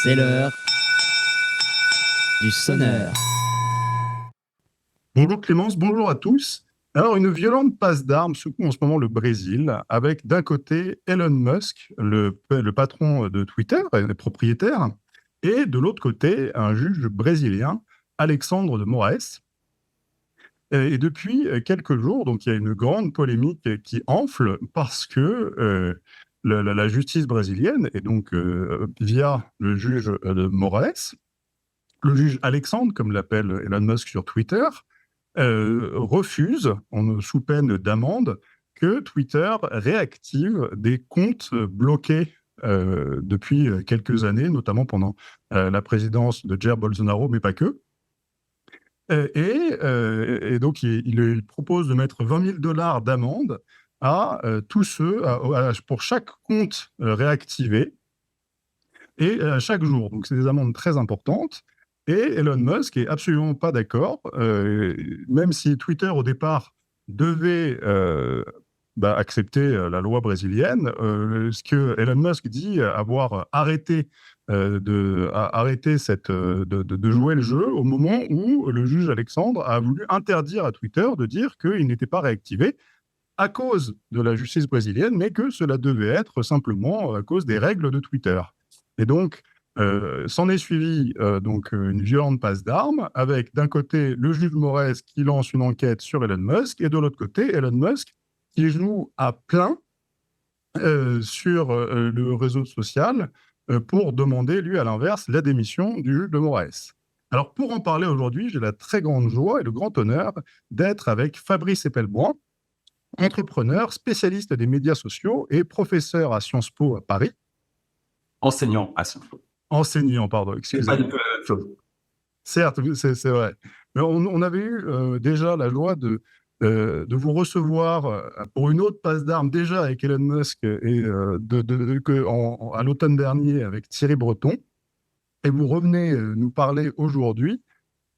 C'est l'heure du sonneur. Bonjour Clémence, bonjour à tous. Alors, une violente passe d'armes secoue en ce moment le Brésil, avec d'un côté Elon Musk, le patron de Twitter, et propriétaire, et de l'autre côté, un juge brésilien, Alexandre de Moraes. Et depuis quelques jours, donc il y a une grande polémique qui enfle parce que la justice brésilienne, et donc via le juge de Moraes, le juge Alexandre, comme l'appelle Elon Musk sur Twitter, refuse, sous peine d'amende, que Twitter réactive des comptes bloqués depuis quelques années, notamment pendant la présidence de Jair Bolsonaro, mais pas que. Et donc, il propose de mettre $20 000 d'amende à tous ceux, pour chaque compte réactivé, et chaque jour. Donc, c'est des amendes très importantes. Et Elon Musk est absolument pas d'accord, même si Twitter, au départ, devait accepter la loi brésilienne. Ce que Elon Musk dit avoir arrêté de jouer le jeu au moment où le juge Alexandre a voulu interdire à Twitter de dire qu'il n'était pas réactivé à cause de la justice brésilienne, mais que cela devait être simplement à cause des règles de Twitter. Et donc, s'en est suivi une violente passe d'armes, avec d'un côté le juge Moraes qui lance une enquête sur Elon Musk, et de l'autre côté Elon Musk qui joue à plein sur le réseau social pour demander, lui, à l'inverse, la démission du juge de Moraes. Alors, pour en parler aujourd'hui, j'ai la très grande joie et le grand honneur d'être avec Fabrice Epelbrandt, entrepreneur, spécialiste des médias sociaux et professeur à Sciences Po à Paris. Enseignant à Sciences Po. Enseignant, pardon, excusez-moi. C'est pas du tout la même chose. Certes, c'est vrai. Mais on avait eu déjà la joie de vous recevoir pour une autre passe d'armes, déjà avec Elon Musk, et à l'automne dernier avec Thierry Breton. Et vous revenez nous parler aujourd'hui.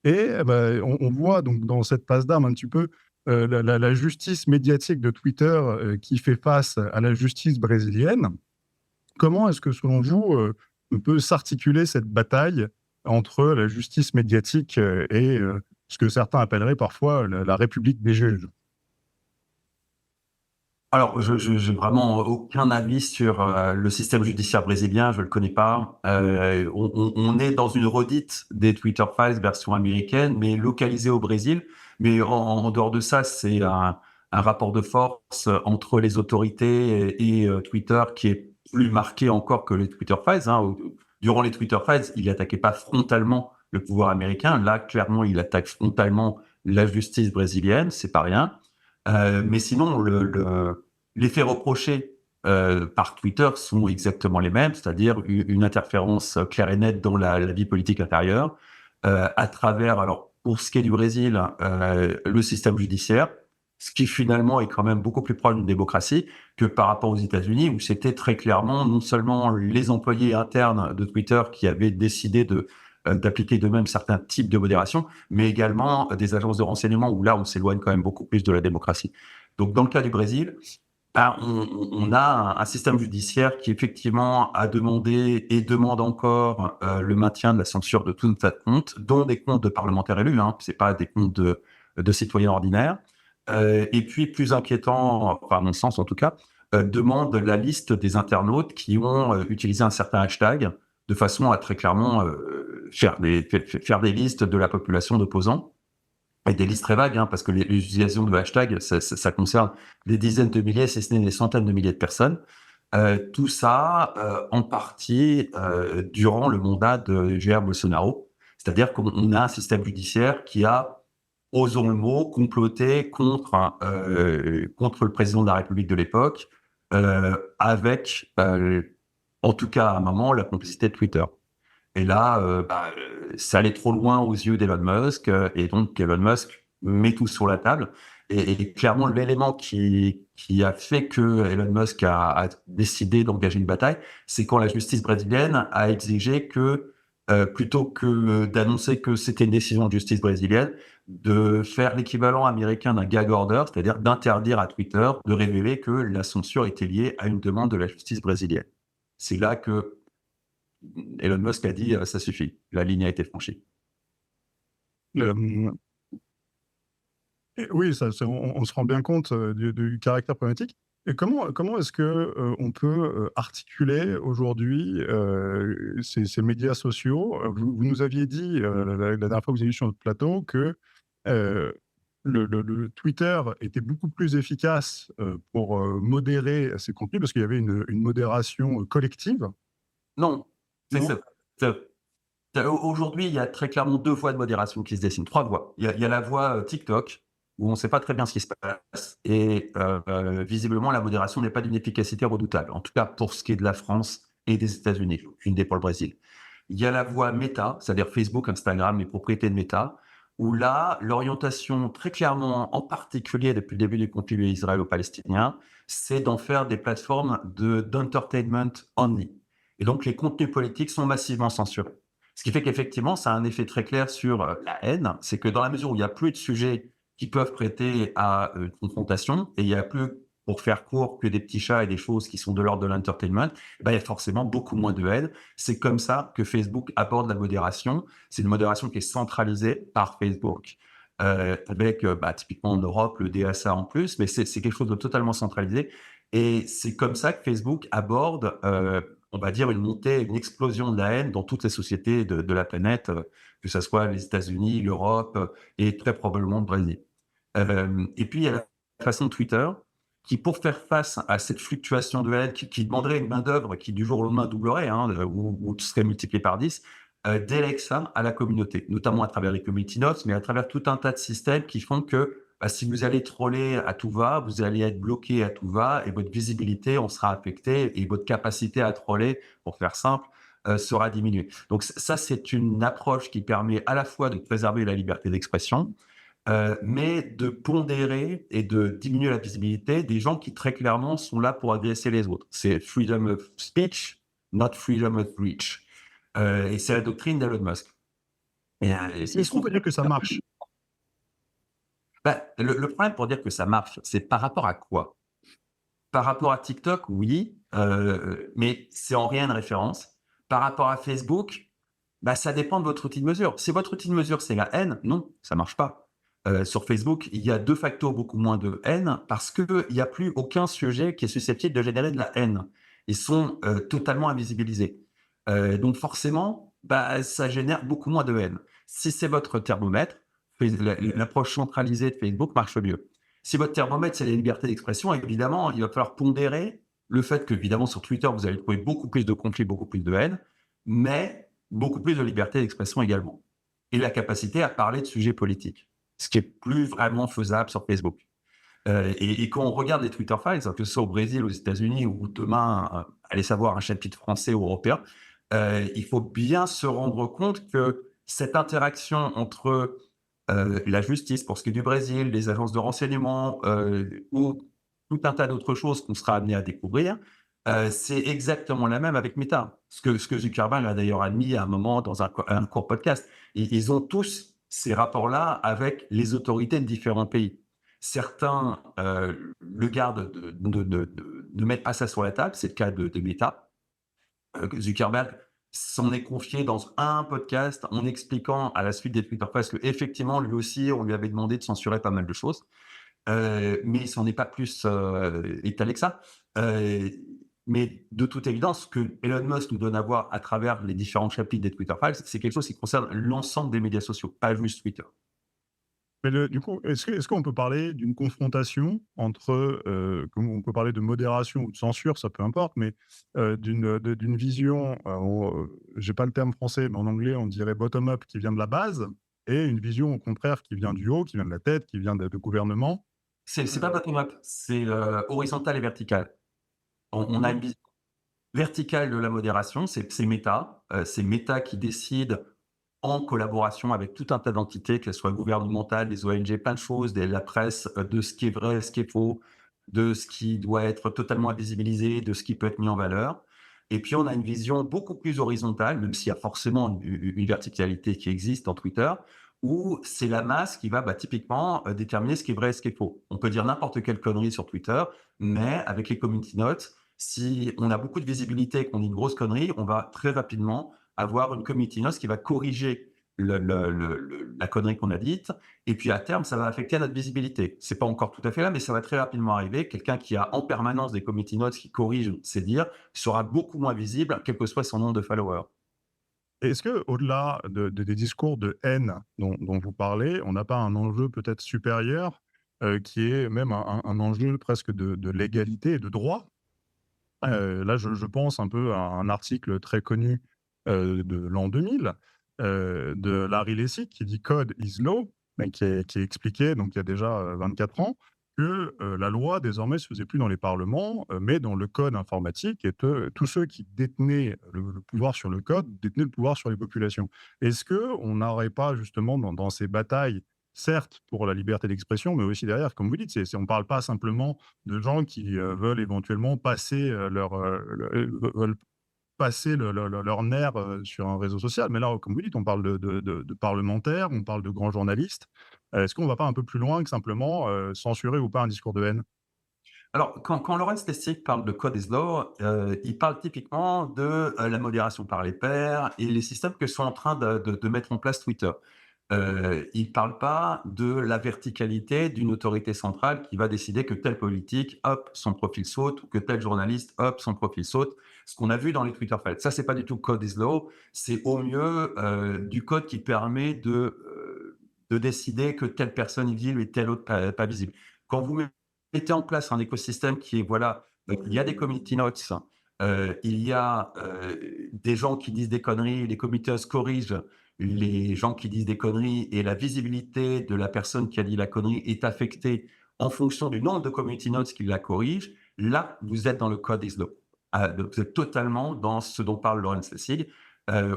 Et on voit donc dans cette passe d'armes un petit peu la justice médiatique de Twitter qui fait face à la justice brésilienne. Comment est-ce que, selon vous, peut s'articuler cette bataille entre la justice médiatique et ce que certains appelleraient parfois la République des juges? Alors, j'ai vraiment aucun avis sur le système judiciaire brésilien, je le connais pas. On est dans une redite des Twitter Files version américaine, mais localisée au Brésil. Mais en dehors de ça, c'est un rapport de force entre les autorités et Twitter qui est plus marqué encore que les Twitter Files. Durant les Twitter Files, il n'attaquait pas frontalement le pouvoir américain. Là, clairement, il attaque frontalement la justice brésilienne, c'est pas rien. Mais sinon, les faits reprochés par Twitter sont exactement les mêmes, c'est-à-dire une interférence claire et nette dans la vie politique intérieure, à travers, alors pour ce qui est du Brésil, le système judiciaire, ce qui finalement est quand même beaucoup plus proche d'une démocratie que par rapport aux États-Unis, où c'était très clairement non seulement les employés internes de Twitter qui avaient décidé d'appliquer d'eux-mêmes certains types de modération, mais également des agences de renseignement où là, on s'éloigne quand même beaucoup plus de la démocratie. Donc, dans le cas du Brésil, on a un système judiciaire qui, effectivement, a demandé et demande encore le maintien de la censure de tout un tas de comptes, dont des comptes de parlementaires élus, c'est pas des comptes de citoyens ordinaires. Et puis, plus inquiétant, enfin, à mon sens en tout cas, demande la liste des internautes qui ont utilisé un certain hashtag de façon à très clairement faire des listes de la population d'opposants, et des listes très vagues, parce que l'utilisation de hashtag, ça concerne des dizaines de milliers, si ce n'est des centaines de milliers de personnes. Tout ça, en partie, durant le mandat de Jair Bolsonaro. C'est-à-dire qu'on a un système judiciaire qui a, osons le mot, comploté contre le président de la République de l'époque, avec, en tout cas à un moment, la complicité de Twitter. Et là, ça allait trop loin aux yeux d'Elon Musk, et donc Elon Musk met tout sur la table. Et clairement, l'élément qui a fait que Elon Musk a décidé d'engager une bataille, c'est quand la justice brésilienne a exigé que, plutôt que d'annoncer que c'était une décision de justice brésilienne, de faire l'équivalent américain d'un gag order, c'est-à-dire d'interdire à Twitter de révéler que la censure était liée à une demande de la justice brésilienne. C'est là que Elon Musk a dit ça suffit, la ligne a été franchie. Euh, oui, on se rend bien compte du caractère problématique. Et comment est-ce que on peut articuler aujourd'hui ces médias sociaux? Vous nous aviez dit la dernière fois que vous avez eu sur notre plateau que euh, le Twitter était beaucoup plus efficace pour modérer ces contenus parce qu'il y avait une modération collective. Non, c'est Non. ça. Aujourd'hui, il y a très clairement 2 voies de modération qui se dessinent, 3 voies. Il y a la voie TikTok, où on ne sait pas très bien ce qui se passe, et visiblement, la modération n'est pas d'une efficacité redoutable, en tout cas pour ce qui est de la France et des États-Unis, une idée pour le Brésil. Il y a la voie Meta, c'est-à-dire Facebook, Instagram, les propriétés de Meta, où là, l'orientation très clairement, en particulier depuis le début du conflit israélo-palestinien, c'est d'en faire des plateformes d'entertainment only. Et donc, les contenus politiques sont massivement censurés. Ce qui fait qu'effectivement, ça a un effet très clair sur la haine. C'est que dans la mesure où il n'y a plus de sujets qui peuvent prêter à une confrontation, et il n'y a plus, pour faire court, que des petits chats et des choses qui sont de l'ordre de l'entertainment, il y a forcément beaucoup moins de haine. C'est comme ça que Facebook aborde la modération. C'est une modération qui est centralisée par Facebook, avec typiquement en Europe le DSA en plus, mais c'est quelque chose de totalement centralisé. Et c'est comme ça que Facebook aborde on va dire, une montée, une explosion de la haine dans toutes les sociétés de la planète, que ce soit les États-Unis, l'Europe et très probablement le Brésil. Et puis, il y a la façon de Twitter qui, pour faire face à cette fluctuation de haine, qui demanderait une main-d'œuvre qui, du jour au lendemain, doublerait ou serait multipliée par 10, délègue ça à la communauté, notamment à travers les community notes, mais à travers tout un tas de systèmes qui font que si vous allez troller à tout va, vous allez être bloqué à tout va et votre visibilité en sera affectée et votre capacité à troller, pour faire simple, sera diminuée. Donc ça, c'est une approche qui permet à la fois de préserver la liberté d'expression, mais de pondérer et de diminuer la visibilité des gens qui très clairement sont là pour agresser les autres. C'est freedom of speech, not freedom of reach. Et c'est la doctrine d'Elon Musk. Est-ce qu'on peut dire que ça marche? Le problème pour dire que ça marche, c'est par rapport à quoi? Par rapport à TikTok, oui, mais c'est en rien une référence. Par rapport à Facebook, ça dépend de votre outil de mesure. Si votre outil de mesure, c'est la haine, non, ça marche pas. Sur Facebook, il y a de facto beaucoup moins de haine parce qu'il n'y a plus aucun sujet qui est susceptible de générer de la haine. Ils sont totalement invisibilisés. Donc forcément, ça génère beaucoup moins de haine. Si c'est votre thermomètre, l'approche centralisée de Facebook marche mieux. Si votre thermomètre, c'est la liberté d'expression, évidemment, il va falloir pondérer le fait que, évidemment, sur Twitter, vous allez trouver beaucoup plus de conflits, beaucoup plus de haine, mais beaucoup plus de liberté d'expression également. Et la capacité à parler de sujets politiques, ce qui est plus vraiment faisable sur Facebook. Et quand on regarde les Twitter Files, que ce soit au Brésil, aux États-Unis ou demain, allez savoir, un chapitre français ou européen, il faut bien se rendre compte que cette interaction entre la justice, pour ce qui est du Brésil, les agences de renseignement ou tout un tas d'autres choses qu'on sera amené à découvrir, c'est exactement la même avec Meta. Ce que Zuckerberg a d'ailleurs admis à un moment dans un court podcast. Ils ont tous ces rapports-là avec les autorités de différents pays. Certains le gardent de mettre pas ça sur la table, c'est le cas de Meta. Zuckerberg s'en est confié dans un podcast en expliquant à la suite des Twitter Files qu'effectivement, lui aussi, on lui avait demandé de censurer pas mal de choses. Mais il s'en est pas plus étalé que ça. Mais de toute évidence, ce que Elon Musk nous donne à voir à travers les différents chapitres des Twitter Files, c'est quelque chose qui concerne l'ensemble des médias sociaux, pas juste Twitter. Mais du coup, est-ce qu'on peut parler d'une confrontation entre, comme on peut parler de modération ou de censure, ça peu importe, mais d'une vision, j'ai pas le terme français, mais en anglais, on dirait bottom-up qui vient de la base, et une vision au contraire qui vient du haut, qui vient de la tête, qui vient de gouvernement. C'est pas bottom-up, c'est horizontal et vertical. On a une vision verticale de la modération, c'est Meta. C'est Meta qui décide en collaboration avec tout un tas d'entités, qu'elles soient gouvernementales, des ONG, plein de choses, la presse, de ce qui est vrai, ce qui est faux, de ce qui doit être totalement invisibilisé, de ce qui peut être mis en valeur. Et puis, on a une vision beaucoup plus horizontale, même s'il y a forcément une verticalité qui existe en Twitter, où c'est la masse qui va typiquement déterminer ce qui est vrai et ce qui est faux. On peut dire n'importe quelle connerie sur Twitter, mais avec les community notes, Si on a beaucoup de visibilité et qu'on dit une grosse connerie, on va très rapidement avoir une community note qui va corriger la connerie qu'on a dite. Et puis à terme, ça va affecter notre visibilité. C'est pas encore tout à fait là, mais ça va très rapidement arriver. Quelqu'un qui a en permanence des community notes qui corrigent ses dires sera beaucoup moins visible, quel que soit son nombre de followers. Est-ce que, au-delà des discours de haine dont vous parlez, on n'a pas un enjeu peut-être supérieur, qui est même un enjeu presque de légalité et de droit? Là, je pense un peu à un article très connu, de l'an 2000, de Larry Lessig qui dit: «Code is law», mais qui expliquait donc il y a déjà, 24 ans que, la loi désormais se faisait plus dans les parlements, mais dans le code informatique et que tous ceux qui détenaient le pouvoir sur le code détenaient le pouvoir sur les populations. Est-ce qu'on n'aurait pas justement dans ces batailles, certes pour la liberté d'expression, mais aussi derrière, comme vous dites, on ne parle pas simplement de gens qui, veulent éventuellement passer, veulent passer leur nerf, sur un réseau social. Mais là, comme vous dites, on parle de parlementaires, on parle de grands journalistes. Est-ce qu'on ne va pas un peu plus loin que simplement, censurer ou pas un discours de haine? Alors, quand Lawrence Lessig parle de code is law, il parle typiquement de la modération par les pairs et les systèmes que sont en train de mettre en place Twitter. Il ne parle pas de la verticalité d'une autorité centrale qui va décider que tel politique, hop, son profil saute, ou que tel journaliste, hop, son profil saute. Ce qu'on a vu dans les Twitter Files. Ça, c'est pas du tout code is law. C'est au mieux du code qui permet de décider que telle personne est visible et telle autre pas visible. Quand vous mettez en place un écosystème qui est, voilà, il y a des community notes, il y a des gens qui disent des conneries, les committers corrigent les gens qui disent des conneries et la visibilité de la personne qui a dit la connerie est affectée en fonction du nombre de community notes qui la corrigent, là, vous êtes dans le code is law. Donc vous êtes totalement dans ce dont parle Lawrence Lessig,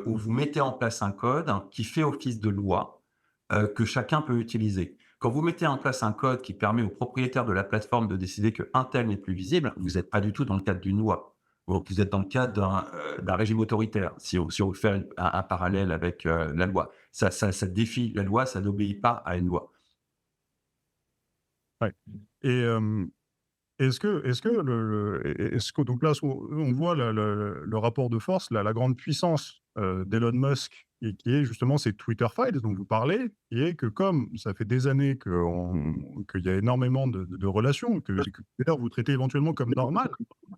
où vous mettez en place un code qui fait office de loi, que chacun peut utiliser. Quand vous mettez en place un code qui permet au propriétaire de la plateforme de décider qu'un tel n'est plus visible, vous n'êtes pas du tout dans le cadre d'une loi. Vous êtes dans le cadre d'un régime autoritaire, si on fait un parallèle avec la loi. Ça défie la loi, ça n'obéit pas à une loi. Ouais. Et est-ce que donc là, on voit le rapport de force, la grande puissance, d'Elon Musk et qui est justement ces Twitter Files dont vous parlez, qui est que comme ça fait des années qu'il y a énormément de relations, que Twitter vous traitez éventuellement comme normal,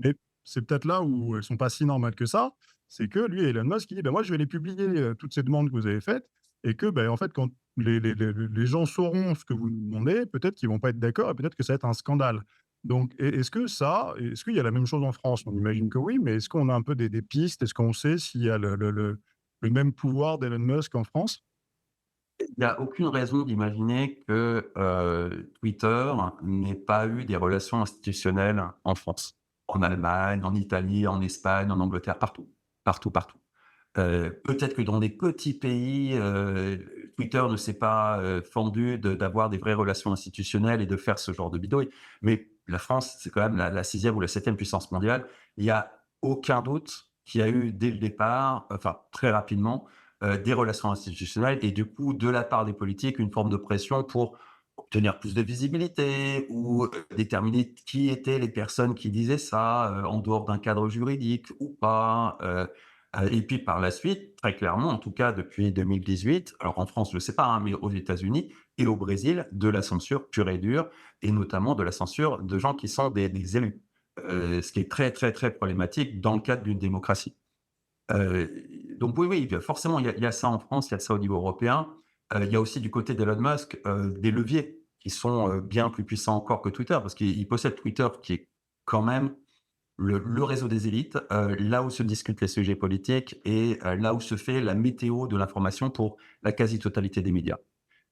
mais c'est peut-être là où elles sont pas si normales que ça, c'est que lui, Elon Musk, il dit: «Ben moi, je vais les publier, toutes ces demandes que vous avez faites» et que, ben en fait, quand les gens sauront ce que vous nous demandez, peut-être qu'ils vont pas être d'accord et peut-être que ça va être un scandale. Donc, est-ce qu'il y a la même chose en France? On imagine que oui, mais est-ce qu'on a un peu des pistes? Est-ce qu'on sait s'il y a le même pouvoir d'Elon Musk en France? Il n'y a aucune raison d'imaginer que Twitter n'ait pas eu des relations institutionnelles en France, en Allemagne, en Italie, en Espagne, en Angleterre, partout, partout, partout. Peut-être que dans des petits pays, Twitter ne s'est pas fendu d'avoir des vraies relations institutionnelles et de faire ce genre de bidouille. Mais la France, c'est quand même la 6e ou la 7e puissance mondiale. Il n'y a aucun doute qu'il y a eu dès le départ, enfin très rapidement, des relations institutionnelles et du coup, de la part des politiques, une forme de pression pour obtenir plus de visibilité ou déterminer qui étaient les personnes qui disaient ça, en dehors d'un cadre juridique ou pas. Et puis par la suite, très clairement, en tout cas depuis 2018, alors en France, je ne sais pas, hein, mais aux États-Unis et au Brésil, de la censure pure et dure, et notamment de la censure de gens qui sont des élus, ce qui est très, très, très problématique dans le cadre d'une démocratie. Heu, donc oui, oui, forcément, il y a ça en France, il y a ça au niveau européen. Il y a aussi du côté d'Elon Musk, des leviers qui sont, bien plus puissants encore que Twitter, parce qu'il possède Twitter qui est quand même le réseau des élites, là où se discutent les sujets politiques et là où se fait la météo de l'information pour la quasi-totalité des médias.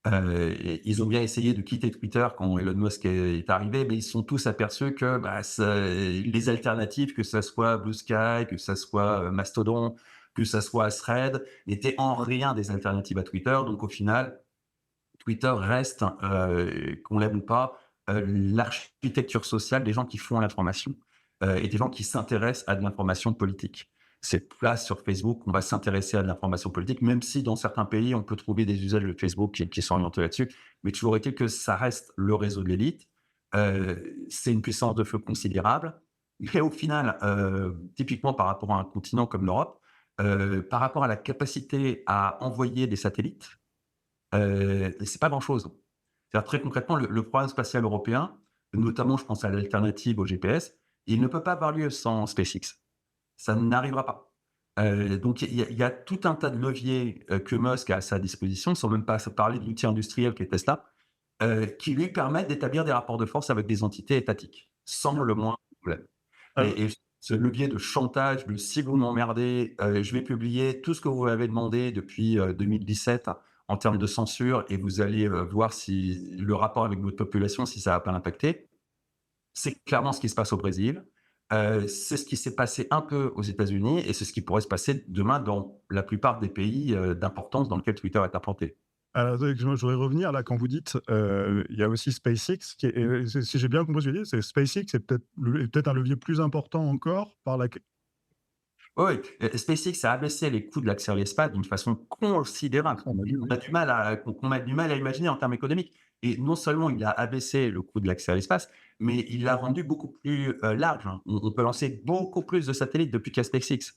Et ils ont bien essayé de quitter Twitter quand Elon Musk est arrivé, mais ils se sont tous aperçus que, bah, les alternatives, que ça soit Blue Sky, que ça soit, Mastodon, que ça soit Threads, n'étaient en rien des alternatives à Twitter. Donc au final, Twitter reste, qu'on l'aime ou pas, l'architecture sociale des gens qui font l'information, et des gens qui s'intéressent à de l'information politique. C'est là sur Facebook, on va s'intéresser à de l'information politique, même si dans certains pays, on peut trouver des usages de Facebook qui sont orientés là-dessus. Mais toujours est-il que ça reste le réseau de l'élite. C'est une puissance de feu considérable. Mais au final, typiquement par rapport à un continent comme l'Europe, par rapport à la capacité à envoyer des satellites, c'est pas grand-chose. C'est-à-dire très concrètement, le programme spatial européen, notamment je pense à l'alternative au GPS, il ne peut pas avoir lieu sans SpaceX. Ça n'arrivera pas. Donc il y a tout un tas de leviers, que Musk a à sa disposition, sans même pas se parler de l'outil industriel qui est Tesla, qui lui permettent d'établir des rapports de force avec des entités étatiques, sans le moindre problème. Alors, Et ce levier de chantage, de si vous m'emmerdez, je vais publier tout ce que vous m'avez demandé depuis 2017 en termes de censure et vous allez voir si le rapport avec votre population, si ça va pas l'impacter. C'est clairement ce qui se passe au Brésil. C'est ce qui s'est passé un peu aux États-Unis et c'est ce qui pourrait se passer demain dans la plupart des pays d'importance dans lesquels Twitter est implanté. alors, je voudrais revenir là quand vous dites, il y a aussi SpaceX qui est et si j'ai bien compris ce que vous dites, c'est SpaceX est peut-être un levier plus important encore par la Oui, SpaceX a abaissé les coûts de l'accès à l'espace d'une façon considérable. on a vu, oui. On a du mal à qu'on a du mal à imaginer en termes économiques et non seulement il a abaissé le coût de l'accès à l'espace, mais il l'a rendu beaucoup plus, large, hein. On peut lancer beaucoup plus de satellites depuis qu'il y a SpaceX.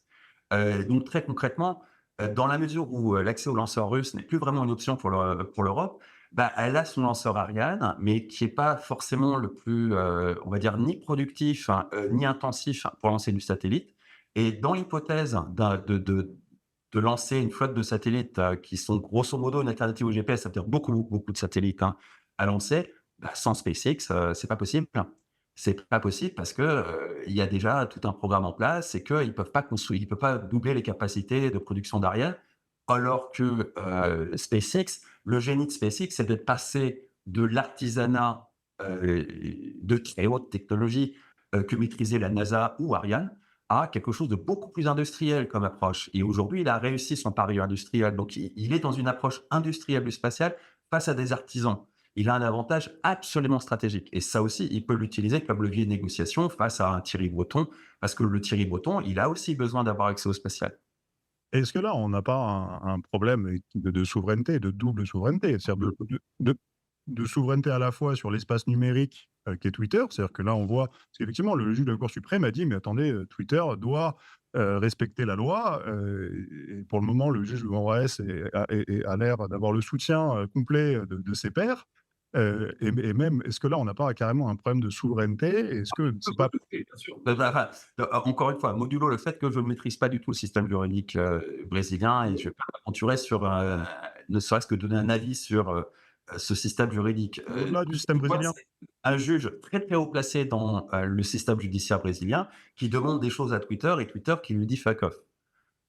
Donc très concrètement, dans la mesure où, l'accès aux lanceurs russes n'est plus vraiment une option pour l'Europe, bah, elle a son lanceur Ariane, mais qui est pas forcément le plus, on va dire ni productif, hein, ni intensif pour lancer du satellite et dans l'hypothèse de lancer une flotte de satellites, qui sont grosso modo une alternative au GPS, ça veut dire beaucoup de satellites, hein, à lancer, bah, sans SpaceX, c'est pas possible. C'est pas possible parce que, il y a déjà tout un programme en place et qu'ils peuvent pas doubler les capacités de production d'Ariane. Alors que, SpaceX, le génie de SpaceX, c'est d'être passé de l'artisanat, de très haute technologie, que maîtrisait la NASA ou Ariane, à quelque chose de beaucoup plus industriel comme approche. Et aujourd'hui, il a réussi son pari industriel. Donc, il est dans une approche industrielle du spatial face à des artisans. Il a un avantage absolument stratégique. Et ça aussi, il peut l'utiliser comme levier de négociation face à un Thierry Breton, parce que le Thierry Breton, il a aussi besoin d'avoir accès au spatial. Est-ce que là, on n'a pas un problème de souveraineté, de double souveraineté? C'est-à-dire de souveraineté à la fois sur l'espace numérique, qu'est Twitter, c'est-à-dire que là, on voit parce qu'effectivement, le juge de la Cour suprême a dit: «Mais attendez, Twitter doit, respecter la loi», et pour le moment, le juge Moraes a l'air d'avoir le soutien, complet, de ses pairs, et même est-ce que là, on n'a pas carrément un problème de souveraineté? Est-ce que c'est pas Bien sûr. Enfin, encore une fois, modulo le fait que je ne maîtrise pas du tout le système juridique, brésilien et je ne vais pas m'aventurer sur, ne serait-ce que donner un avis sur, ce système juridique. au-delà du système Moi, brésilien? c'est un juge très, très haut placé dans, le système judiciaire brésilien qui demande des choses à Twitter et Twitter qui lui dit: «Fuck off».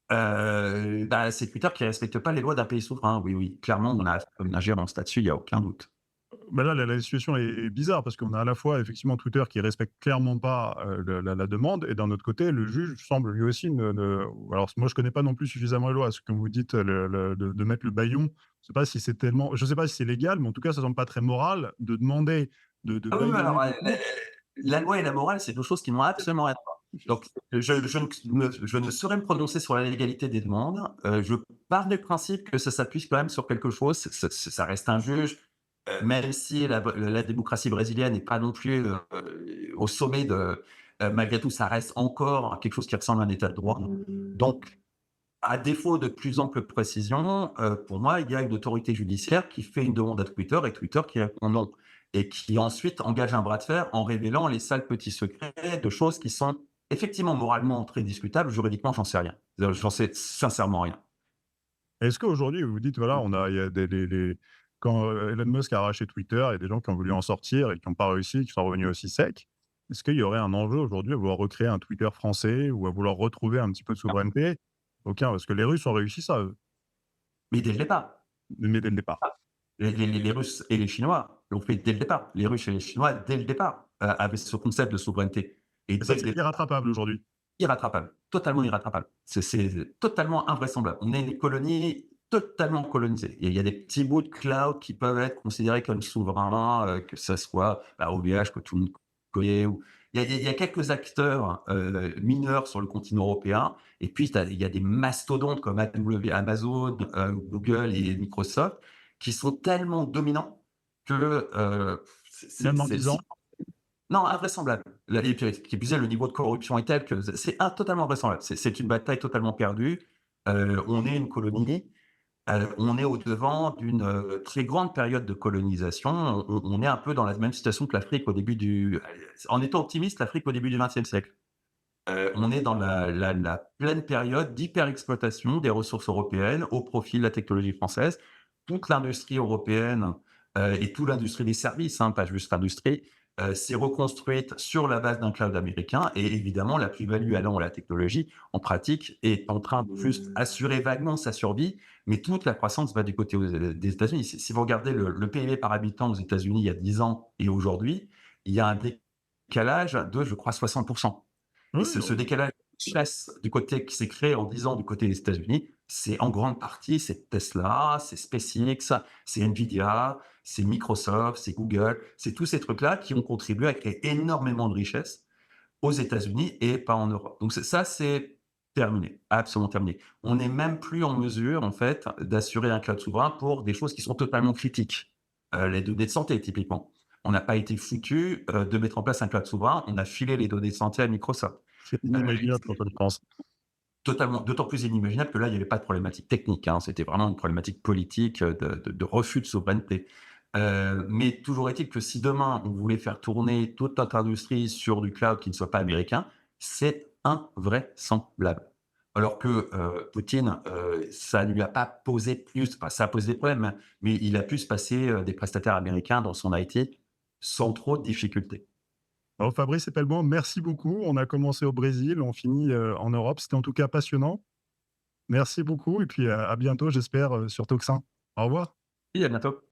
Bah, c'est Twitter qui respecte pas les lois d'un pays souverain. Oui, oui, clairement, on a une ingérence là-dessus, il y a aucun doute. Bah, là, la situation est bizarre parce qu'on a à la fois effectivement Twitter qui respecte clairement pas, la demande et d'un autre côté, le juge semble lui aussi ne alors moi je connais pas non plus suffisamment les lois, parce que comme vous dites, de mettre le bâillon, je sais pas si c'est tellement je sais pas si c'est légal, mais en tout cas ça semble pas très moral de demander de Ah oui, oui, bâillonner alors, quelqu'un. la loi et la morale, c'est 2 choses qui n'ont absolument rien à voir. Donc je ne saurais me prononcer sur la légalité des demandes. Je pars du principe que ça s'appuie quand même sur quelque chose. Ça reste un juge, même si la démocratie brésilienne n'est pas non plus, au sommet de malgré tout, ça reste encore quelque chose qui ressemble à un état de droit. Donc à défaut de plus ample précision, pour moi, il y a une autorité judiciaire qui fait une demande à Twitter et Twitter qui répond non et qui ensuite engage un bras de fer en révélant les sales petits secrets de choses qui sont effectivement moralement très discutables. Juridiquement, j'en sais rien. J'en sais sincèrement rien. Est-ce qu'aujourd'hui vous vous dites voilà, il y a des les quand, Elon Musk a arraché Twitter, il y a des gens qui ont voulu en sortir et qui n'ont pas réussi, qui sont revenus aussi secs. Est-ce qu'il y aurait un enjeu aujourd'hui à vouloir recréer un Twitter français ou à vouloir retrouver un petit peu de souveraineté? Aucun, parce que les Russes ont réussi ça, eux, Mais dès le départ, mais dès le départ. les Russes et les Chinois l'ont fait dès le départ. Les Russes et les Chinois, dès le départ, avaient ce concept de souveraineté et Et ça, dès le c'est départ irrattrapable aujourd'hui. irrattrapable, totalement irrattrapable. C'est totalement invraisemblable. On est une colonie totalement colonisée. Et il y a des petits bouts de cloud qui peuvent être considérés comme souverains, que ça soit bah, OVH que tout le monde connaît. Ou... il y a quelques acteurs mineurs sur le continent européen. Et puis, il y a des mastodontes comme Amazon, Google et Microsoft qui sont tellement dominants que Même dans 10 ans. Non, invraisemblable. Et puis, qui plus est, le niveau de corruption est tel que c'est totalement invraisemblable. C'est une bataille totalement perdue. On est une colonie. On est au-devant d'une très grande période de colonisation. On est un peu dans la même situation que l'Afrique au début du. En étant optimiste, l'Afrique au début du XXe siècle. On est dans la pleine période d'hyper-exploitation des ressources européennes au profit de la technologie française. Toute l'industrie européenne et toute l'industrie des services, pas juste l'industrie, s'est reconstruite sur la base d'un cloud américain. Et évidemment, la plus-value allant à la technologie, en pratique, est en train de juste assurer vaguement sa survie, mais toute la croissance va du côté des États-Unis. Si vous regardez le PIB par habitant aux États-Unis il y a 10 ans et aujourd'hui, il y a un décalage de, je crois, 60%. Et Oui, ce décalage de chasse du côté qui s'est créé en 10 ans du côté des États-Unis, c'est en grande partie c'est Tesla, c'est SpaceX, c'est Nvidia, c'est Microsoft, c'est Google, c'est tous ces trucs-là qui ont contribué à créer énormément de richesses aux États-Unis et pas en Europe. Donc ça, c'est terminé, absolument terminé. On n'est même plus en mesure, en fait, d'assurer un cloud souverain pour des choses qui sont totalement critiques. Les données de santé, typiquement. On n'a pas été foutu de mettre en place un cloud souverain, on a filé les données de santé à Microsoft. c'est inimaginable quand on y pense. Totalement, d'autant plus inimaginable que là, il n'y avait pas de problématique technique, c'était vraiment une problématique politique de refus de souveraineté. Mais toujours est-il que si demain, on voulait faire tourner toute notre industrie sur du cloud qui ne soit pas américain, c'est invraisemblable. Alors que Poutine, ça ne lui a pas posé plus, enfin, ça a posé des problèmes, mais il a pu se passer des prestataires américains dans son IT sans trop de difficultés. Alors, Fabrice Epelbaum, merci beaucoup. On a commencé au Brésil, on finit en Europe. C'était en tout cas passionnant. Merci beaucoup et puis à bientôt, j'espère, sur Toxin. Au revoir. Et à bientôt.